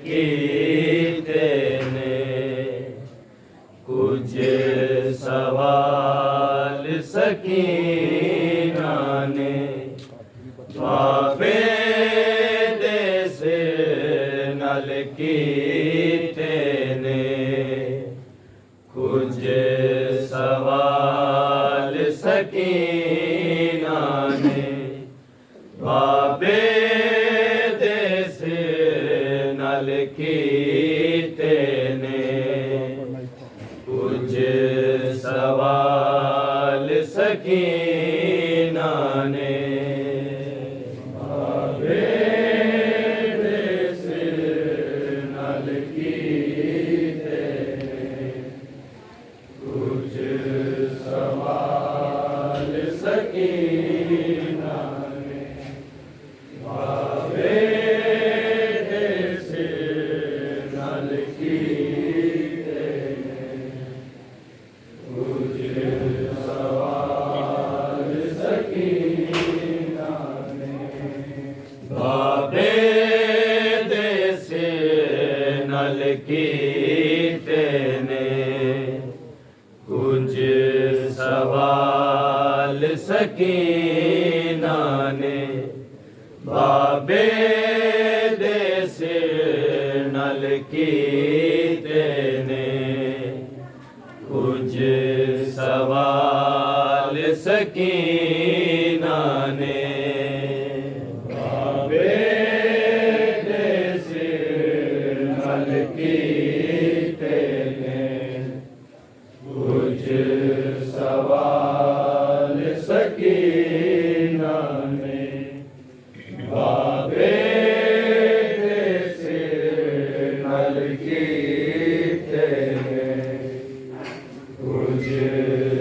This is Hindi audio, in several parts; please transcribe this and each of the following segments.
की तेने कुछ सवाल सकीना ने बाबे देश नल की तेने कुछ सवाल सकीना ने बाबे की तेने कुछ सवाल सकीना ने बाबे देश नल की तेने कुछ सवाल सकीना ने बाबे की तेने कुछ सवाल सकीना ने बाबे देश नल की तेने कुछ सवाल सकीना ने बाबे देश नल की तेने कुछ सवाल सकीना ने बाबे देश नल की तेने कुछ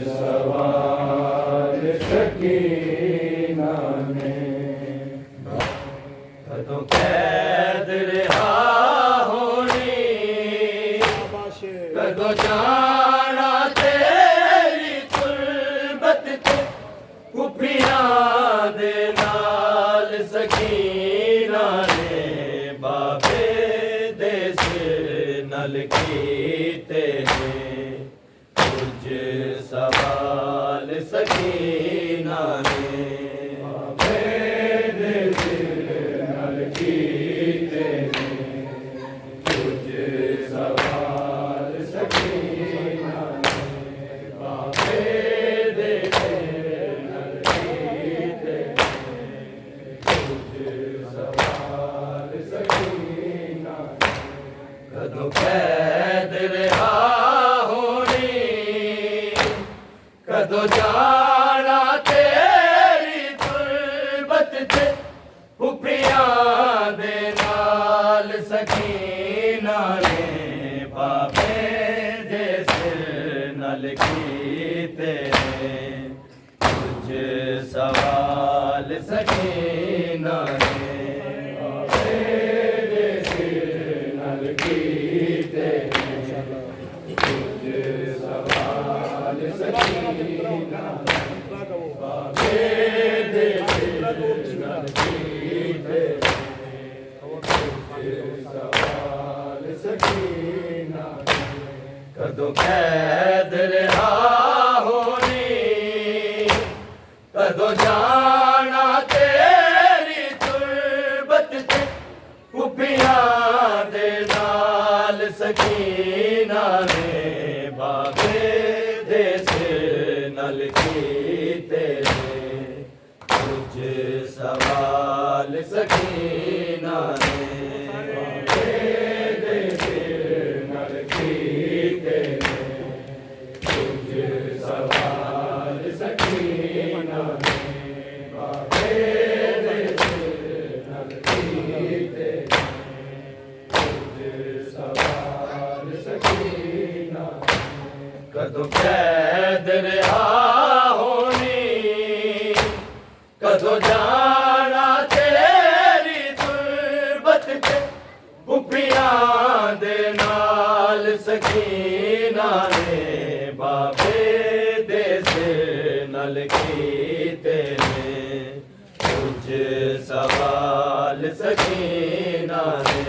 सवाल सकीना ने तो कैद रहा कदो जाना तेरी तुरबत ते कुफियां दे नाल सकीना ने बाबे देश नल की तेने कुछ सवाल सकीना ने बाबे देश नल की तेने कुछ सवाल सकीना ने बाबे देश नल की तेने कुछ सवाल सकीना कदों कैद रहा होनी कदों जाना तेरी तुरबत ते कुफियां दे नाल सकीना ने बाबे देश नल की तेने कुछ सवाल सकीना ने बाबे देश नल की तेने कुछ सवाल सकीना बाबे देश नल की तेने ਸਕੀਨਾ ਕਦੋਂ ਕੈਦ ਰਿਹਾ ਹੋਣੀ ਕਦੋਂ ਜਾਣਾ ਤੇਰੀ ਤੁਰਬਤ ਤੇ ਕੁੱਪੀਆਂ ਦੇ ਨਾਲ ਸਕੀਨਾ ਨੇ ਬਾਬੇ ਦੇ ਸਿਰ ਨਾਲ ਕੀਤੇ ਕੁਝ ਸਵਾਲ ਸਕੀਨਾ ਨੇ ਬਾਬੇ ਦੇ ਸਿਰ ਨਾਲ ਕੀਤੇ ਕੁਝ ਸਵਾਲ ਸਕੀਨਾ ਨੇ ਬਾਬੇ ਦੇ ਸਿਰ ਨਾਲ ਕੀਤੇ ਕੁਝ ਸਵਾਲ ਸਕੀਨਾ ਕਦੋਂ ਕੈਦ ਰਿਹਾ ਹੋਣੀ ਕਦੋਂ ਜਾਣਾ ਤੇਰੀ ਤੁਰਬਤ ਤੇ ਕੁੱਪੀਆਂ ਦੇ ਨਾਲ ਸਕੀਨਾ ਨੇ ਬਾਬੇ ਦੇ ਸਿਰ ਨਾਲ ਕੀਤੇ ਨੇ ਕੁਝ ਸਵਾਲ ਸਕੀਨਾ ਨੇ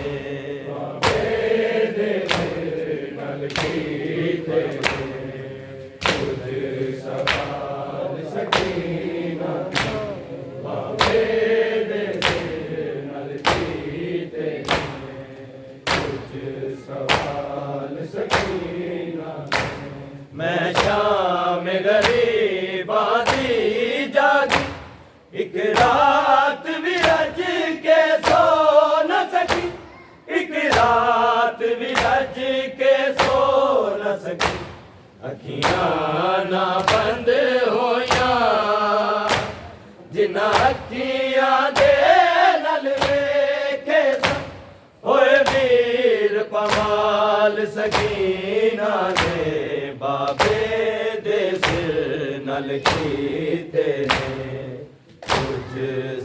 ਬਾਬੇ ਦੇ ਸਿਰ ਨਾਲ ਕੀਤੇ ਕੁਝ ਸਵਾਲ ਸਕੀਨਾ ਬਾਬੇ ਦੇ ਸਿਰ ਨਾਲ ਕੀਤੇ ਕੁਝ ਸਵਾਲ ਸਕੀਨਾ ਮੈਂ ਸ਼ਾਮ ਗਰੀਬਾਂ ਦੀ ਜਾਗੀ ਇੱਕ ਰਾਤ ਵੀ ਰੱਜ ਕੇ ਸੋ ਨਾ ਸਕੀ ਇੱਕ ਰਾਤ ਵੀ ਰੱਜ ਕੇ ਸੋ ਨਾ ਸਕੀ ਅੱਖੀਆਂ ਨਾ ਬੰਦ ਹੋਈਆਂ ਜਿਨ੍ਹਾਂ ਅੱਖੀਆਂ ਦੇ ਨਾਲ ਵੇਖੇ ਹੋਏ ਵੀਰ ਪਮਾਲ ਸਕੀਨਾ ਨੇ ਬਾਬੇ ਦੇ ਸਿਰ ਨਾਲ ਕੀਤੇ ਨੇ ਕੁਝ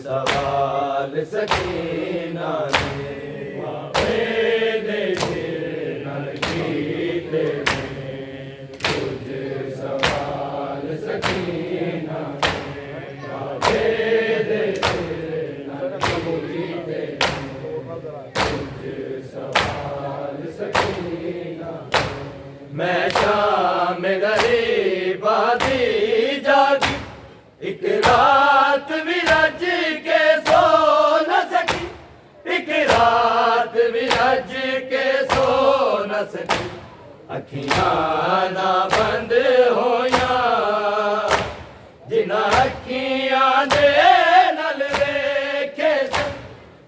ਸਵਾਲ ਸਕੀਨਾ ਨੇ ਬਾਬੇ ਦੇ ਸਿਰ ਨਾਲ ਕੀਤੇ ਨੇ ਕੁਝ ਸਵਾਲ ਸਕੀਨਾ ਬਾਬੇ ਦੇ ਸਿਰ ਨਾਲ ਕੀਤੇ ਕੁਝ ਸਵਾਲ ਸਕੀਨਾ ਮੈਂ ਸ਼ਾਮ ਗਰੀਬਾਂ ਦੀ ਜਾਗੀ ਇੱਕ ਰਾਤ ਵੀ ਰੱਜ ਕੇ ਸੋ ਨਾ ਸਕੀ ਇੱਕ ਰਾਤ ਵੀ ਰੱਜ ਕੇ ਸੋ ਨਾ ਸਕੀ ਅੱਖੀਆਂ ਨਾ ਬੰਦ ਹੋਈਆਂ ਜਿਨ੍ਹਾਂ ਅੱਖੀਆਂ ਦੇ ਨਾਲ ਵੇਖੇ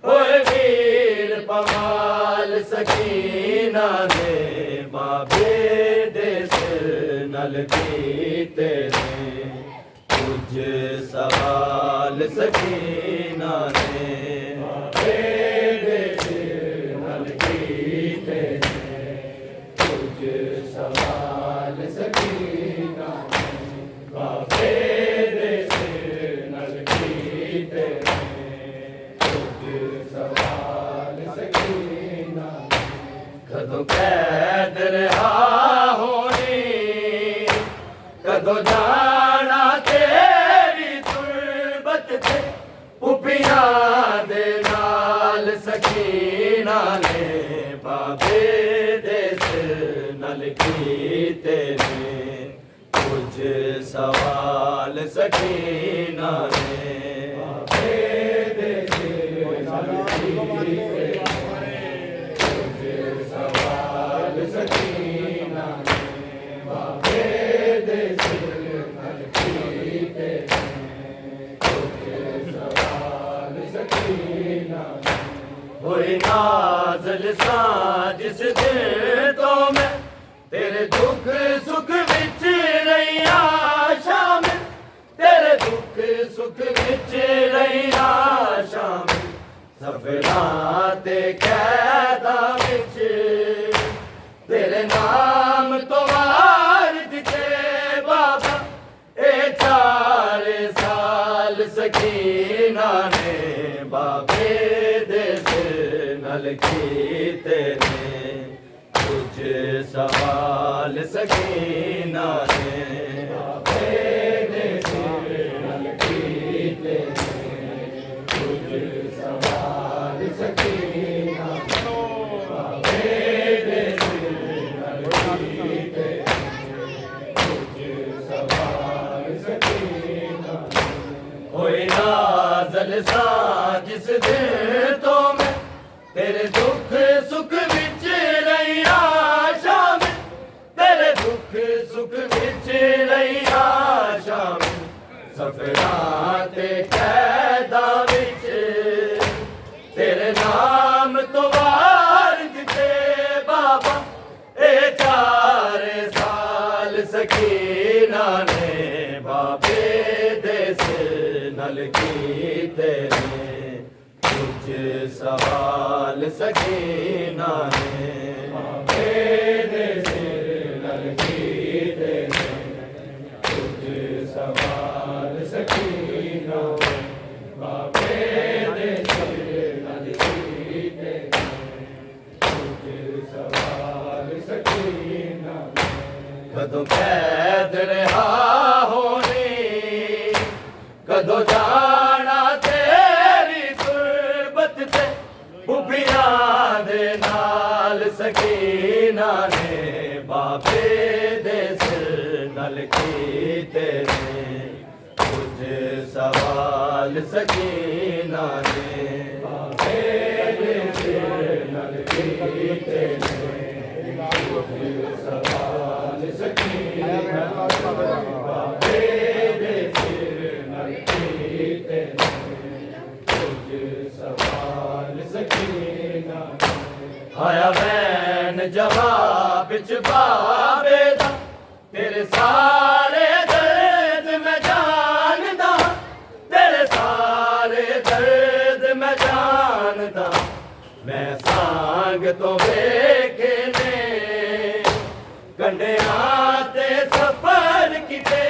ਹੋਏ ਵੀਰ ਪਮਾਲ ਸਕੀਨਾ ਨੇ ਬਾਬੇ ਦੇ ਸਿਰ ਨਾਲ ਕੀਤੇ ਨੇ ਕੁਝ ਸਵਾਲ ਸਕੀਨਾ ਨੇ ਬਾਬੇ ਦੇ ਸਿਰ ਨਾਲ ਕੀਤੇ ਨੇ ਕੁਝ ਸਵਾਲ ਸਕੀਨਾ ਨੇ ਬਾਬੇ ਦੇ ਸਿਰ ਨਾਲ ਕੀਤੇ ਨੇ ਕੁਝ ਸਵਾਲ ਸਕੀਨਾ ਕਦੋਂ ਕੈਦ ਰਿਹਾ ਹੋਣੀ ਕਦੋਂ ਜਾਣਾ ਤੇਰੀ ਤੁਰਬਤ ਤੇ ਕੁੱਪੀਆਂ ਦੇ ਨਾਲ ਸਕੀਨਾ ਨੇ ਬਾਬੇ ਦੇ ਸਿਰ ਨਾਲ ਕੀਤੇ ਨੇ ਕੁਝ ਸਵਾਲ ਸਕੀਨਾ ਨੇ ਬਾਬੇ ਦੇ ਸਿਰ ਨਾਲ ਕੀਤੇ ਕੁਝ ਸਵਾਲ ਸਕੀਨਾ ਨੇ ਬਾਬੇ ਦੇ ਸਿਰ ਨਾਲ ਕੀਤੇ ਕੁਝ ਸਵਾਲ ਸਕੀਨਾ ਹੋਏ ਨਾਜ਼ਲ ਸਾਂ ਜਿਸ ਦਿਨ ਤੋਂ ਮੈਂ ਤੇਰੇ ਦੁੱਖ ਸੁੱਖ ਵਿੱਚ ਰਹੀਆਂ ਸ਼ਾਮਿਲ ਤੇਰੇ ਦੁੱਖ ਸੁੱਖ ਵਿੱਚ ਰਹੀਆਂ ਸ਼ਾਮਿਲ ਸਫਰਾਂ ਤੇ ਕੈਦਾਂ ਵਿੱਚ ਤੇਰੇ ਨਾਮ ਤੋਂ ਵਾਰ ਦਿੱਤੇ ਬਾਬਾ ਇਹ 4 ਸਾਲ ਸਕੀਨਾ ਨੇ ਬਾਬੇ ਦੇ ਸਿਰ ਨਾਲ ਕੀਤੇ ਨੇ ਕੁਝ ਸਵਾਲ ਸਕੀਨਾ ਨੇ ਬਾਬੇ ਦੇ ਸਿਰ ਨਾਲ ਕੀਤੇ ਨੇ ਕੁਝ ਸਵਾਲ ਸਕੀਨਾ ਬਾਬੇ सा जिस दिन तो मैं तेरे दुख सुख विच रहिया शामिल, तेरे दुख सुख विच रहिया शामिल, सफरां ते कैदां विच तेरे नाम तो वार दिते बाबा। ए 4 साल सकीना ने बाबे दे सिर नल कीते ने, कुछ सवाल सकीना ने बाबे दे सिर नल कीते ने, कुछ सवाल सकीना ने बाबे दे सिर नल कीते ने, कुछ सवाल सकीना ने। कदों कैद रहा होनी, कदों जाना तेरी तुरबत ते, बुभियां दे नाल सकीना ने बाबे दे सिर नल कीते ने, कुछ सवाल सकीना ने बाबे दे सिर नल कीते ने, कुछ सवाल सकीना बाबे दे सिर नल कीते ने, कुछ सवाल सकीना। आया बैन जवाब बिच बाबे दा, तेरे सारे दर्द मैं जानदा, तेरे सारे दर्द मैं जानदा, मैं सांग तो वेखे ने कंडियां ते सफर किते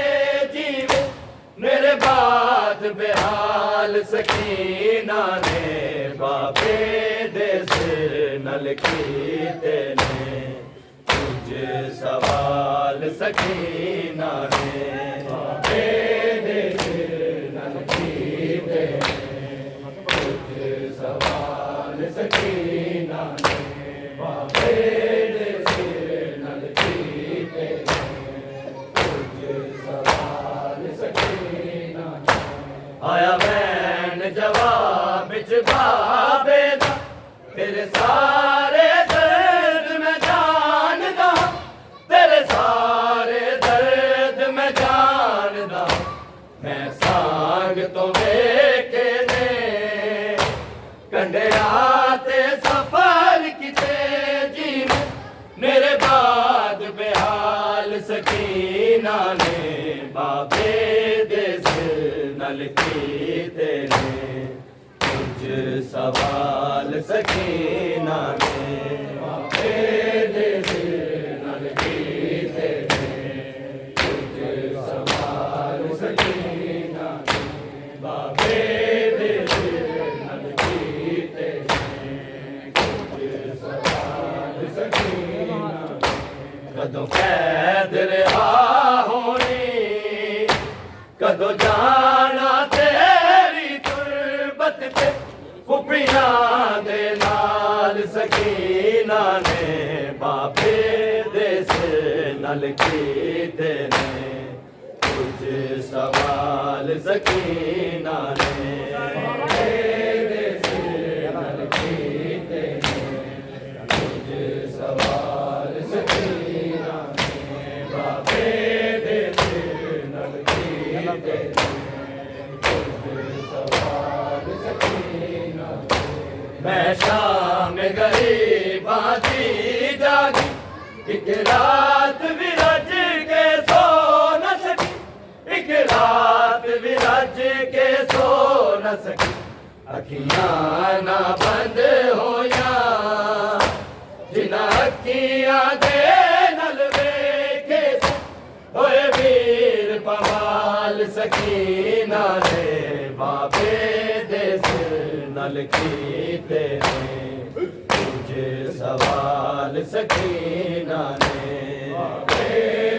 जीवे, मेरे बाद बेहाल सकीना ने बाबे दे सिर नल कीते ने, कुछ सवाल सकीना ने बाबे दे सिर नल कीते ने, कुछ सवाल सकीना ने बाबे दे सिर नल कीते ने, कुछ सवाल सकीना ने। आया बैन जवाब बिच बाबे दा, तेरे सारे दर्द मैं जानदा, तेरे सारे दर्द मैं जानदा, मैं सांग तो वेखे ने कंडियां ते सफर किते जीवे, मेरे बाद बेहाल सकीना ने बाबे दे सिर नल कीते ने, कुछ सवाल सकीना ने बाबे दे सिर नल कीते ने, कुछ सवाल सकीना ने बाबे दे सिर नल कीते ने, कुछ सवाल सकीना ने। कदों कैद रहा होनी, कदों जाना तेरी तुरबत ते, बुभियां दे नाल सकीना ने बाबे दे सिर नल कीते ने, कुछ सवाल सकीना ने बाबे दे सिर नल कीते ने, कुछ सवाल सकीना ने बाबे दे सिर नल कीते ने, कुछ सवाल सकीना। मैं शाम गरीबां दी जागी, एक रात भी रज के सो न सकी, एक रात भी रज के सो न सकी, अखियां ना बंद होया जिन्हां अखियां दे नल वेखे, होए वीर पवाल सकीना ने बाबे दे सिर नल कीते ने, कुछ सवाल सकीना ने बाबे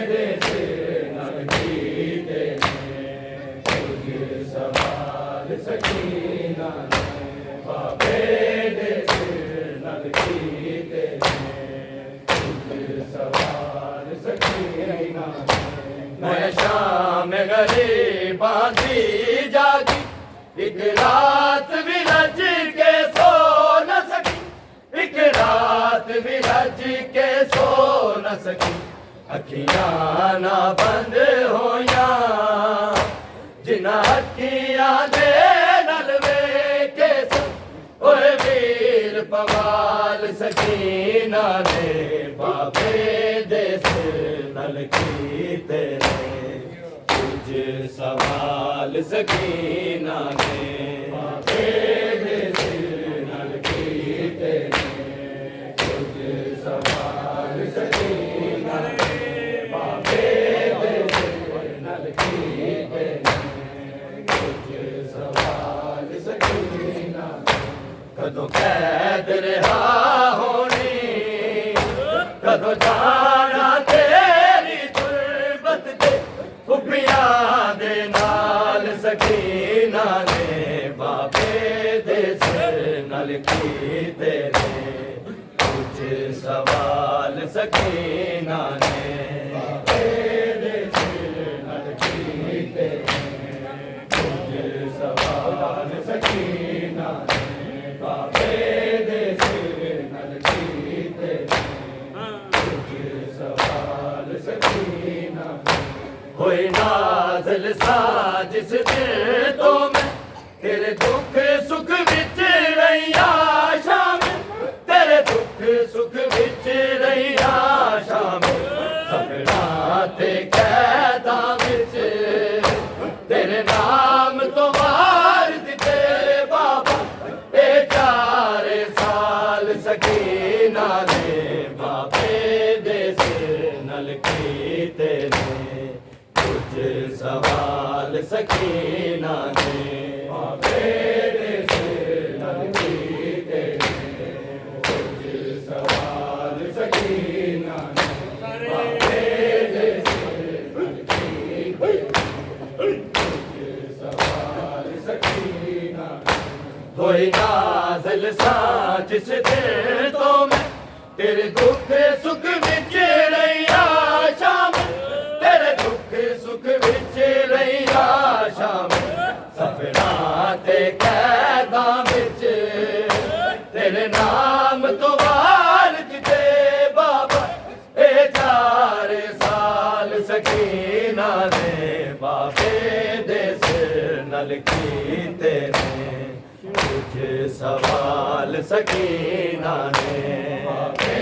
दे सिर नल कीते ने, कुछ सवाल सकीना ने बाबे दे सिर नल कीते ने, कुछ सवाल सकीना ने। मैं शाम गरीबां दी जागी, एक रात भी रज के सो न सकी, एक रात भी रज के सो न सकी। अखियां ना बंद होया जिन्ना अखियां दे नल वेखे ओए वीर पवाल सकीना ने बाबे दे सिर नल कीते ने कुछ सवाल सकीना ने बाबे दे सिर नल कीते ने कुछ सवाल सकीना ने बाबे दे सिर नल कीते ने कुछ सवाल सकीना। कदों कैद रहा होनी कदों जाना तेरी तुरबत दे खुफियां दे नाल सकीना ने बाबे दे सिर नल कीते ने कुछ सवाल सकीना ने बाबे दे सिर नल कीते ने कुछ सवाल सकीना ने बाबे दे सिर नल कीते कुछ सवाल सकीना। होए नाज़िल साजिश दिल तो मैं तेरे दुख सुख विच रहिया शामिल, तेरे दुख सुख विच रहिया शामिल। सफरां ते कैदां विच तेरे नाम तो मार दिते बाबा ए 4 साल सकीना ने बाबे दे सिर नल कीते ने कुछ सवाल सकीना ने बाबे दे सिर नल कीते ने कुछ सवाल सकीना ने बाबे दे सिर नल कीते ने कुछ सवाल सकीना। कोई नाज़िल साजिश दिल तो मैं तेरे दुख सुख विच रहिया शामिल, तेरे दुख सुख विच रहिया शामिल। सफरां ते कैदां विच तेरे नाम तो वार किते बाबा ए 4 साल सकीना ने बाबे दे सिर नल कीते ने कुछ सवाल सकीना ने बाबे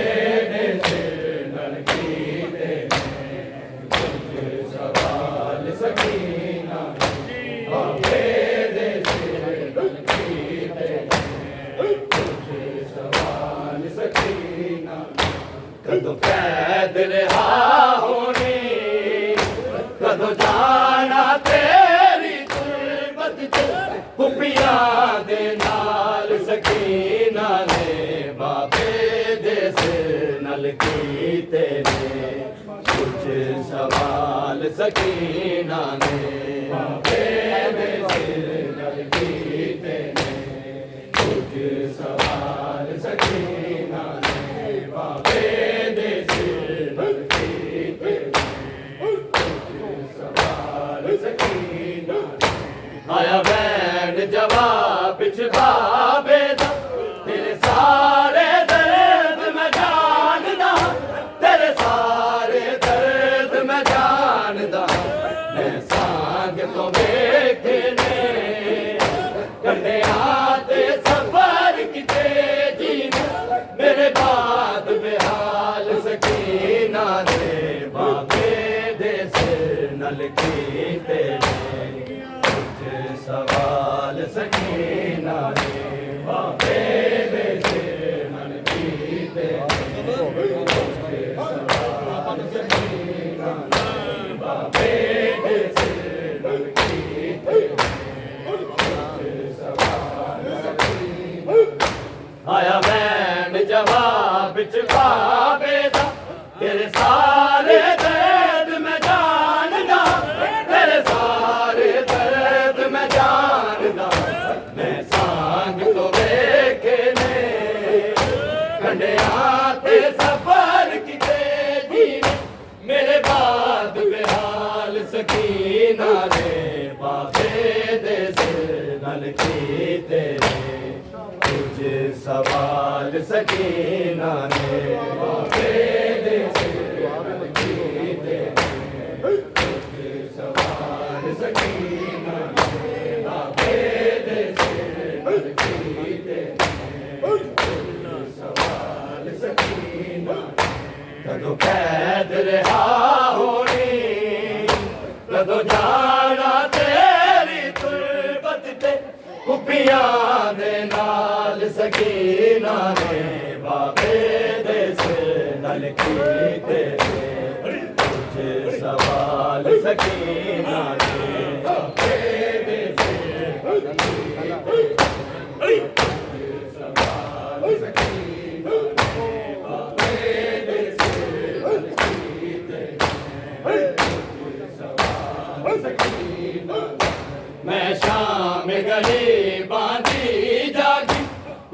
दे सिर नल कीते ने कुछ सवाल सकीना ने बाबे दे सिर नल कीते ने कुछ सवाल सकीना। कदों कैद रहा होनी कदों जाना तेरी तुरबत च खुफियां दे नाल सकीना ने बाबे दे सिर नल कीते ने कुछ सवाल सकीना ने बाबे दे सिर नल कीते ने कुछ सवाल सकीना ने बाबे दे सिर नल कीते ने कुछ सवाल सकीना। आया बैंड जवाब पिछ बाबे दा तेरे सारे दर्द मैं जानदा, तेरे सारे दर्द मैं जानदा। मैं सांग तो वेखे ने कंढियां ते सफर किते जीन मेरे बाद बेहाल सकीना ने बाबे दे सिर नल कीते ने कुछ सवाल सकीना ने बाबे दे सिर नल कीते ने कुछ सवाल सकीना ने बाबे दे सिर नल कीते ने कुछ सवाल सकीना। आया बैंड जवाब बिच बाबे दा तेरे सारे दर्द मैं जानदा, तेरे सारे दर्द मैं जानदा। मैं सांग तो वेखे ने कंढियां ते सफर किते जीने मेरे बाद बेहाल सकीना ने बाबे दे सिर नल सकीना ने बाबे दे सिर कीते सवाल सकीना ने बाबे दे सिर कीते सवाल सकीना कदों कैद रहा होनी कदों जाना तेरी तुरबत ते कुपियां दे नाल सकीना ने बाबे दे सिर नल कीते तुझे सवाल सकीना ने बाबे दे सिर नल कीते सवाल सकीना ने बाबे दे सिर नल कीते सवाल सकीना मैं शाम गली बांधी जागी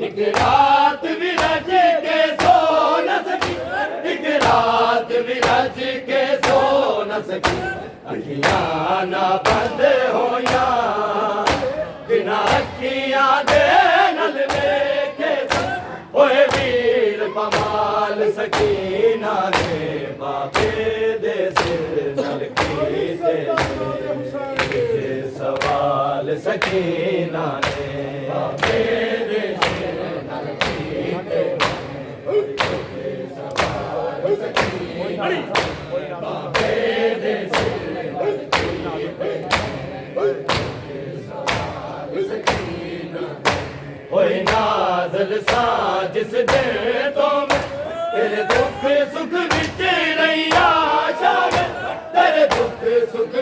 एक रात भी रज के सो न सकी एक रात भी रज के सो न सकी अखियां ना बंद होया बिना अखियां दे नल वेखे ओए वीर पमाल सकीना ने बाबे दे सिर नल कीते सवाल सकीना ने बाबे दे सिर नल कीते सवाल सकीना बाबे दे सिर नल कीते सवाल सकीना ओए नाज़ल सा जिस दिन तो मैं तेरे दुख सुख विच रहिया शामिल तेरे दुख सुख